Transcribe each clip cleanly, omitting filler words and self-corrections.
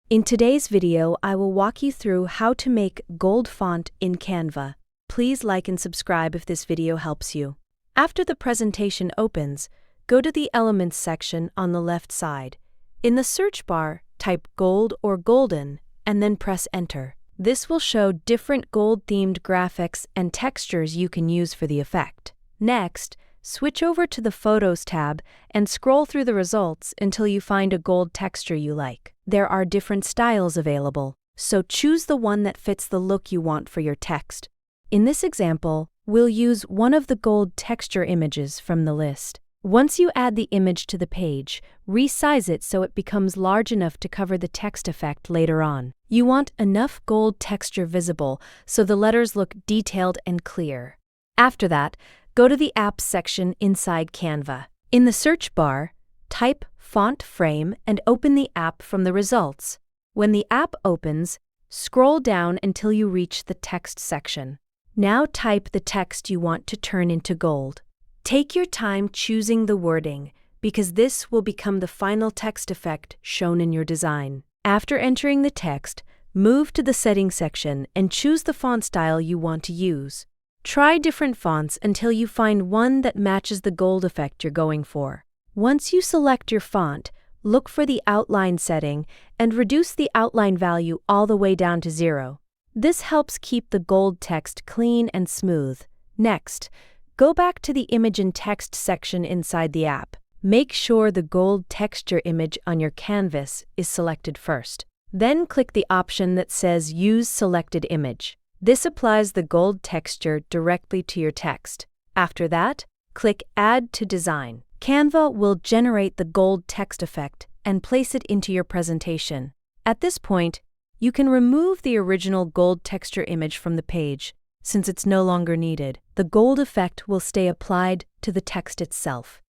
In today's video, I will walk you through how to make gold font in Canva. Please like and subscribe if this video helps you. After the presentation opens, go to the Elements section on the left side. In the search bar, type gold or golden, and then press Enter. This will show different gold-themed graphics and textures you can use for the effect. Next, switch over to the Photos tab and scroll through the results until you find a gold texture you like. There are different styles available, so choose the one that fits the look you want for your text. In this example, we'll use one of the gold texture images from the list. Once you add the image to the page, resize it so it becomes large enough to cover the text effect later on. You want enough gold texture visible so the letters look detailed and clear. After that, go to the Apps section inside Canva. In the search bar, type Font Frame and open the app from the results. When the app opens, scroll down until you reach the text section. Now type the text you want to turn into gold. Take your time choosing the wording, because this will become the final text effect shown in your design. After entering the text, move to the Settings section and choose the font style you want to use. Try different fonts until you find one that matches the gold effect you're going for. Once you select your font, look for the outline setting and reduce the outline value all the way down to 0. This helps keep the gold text clean and smooth. Next, go back to the Image and Text section inside the app. Make sure the gold texture image on your canvas is selected first. Then click the option that says Use Selected Image. This applies the gold texture directly to your text. After that, click Add to Design. Canva will generate the gold text effect and place it into your presentation. At this point, you can remove the original gold texture image from the page, since it's no longer needed. The gold effect will stay applied to the text itself.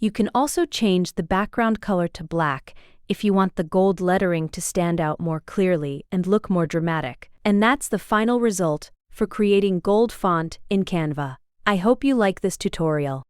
You can also change the background color to black if you want the gold lettering to stand out more clearly and look more dramatic. And that's the final result for creating gold font in Canva. I hope you like this tutorial.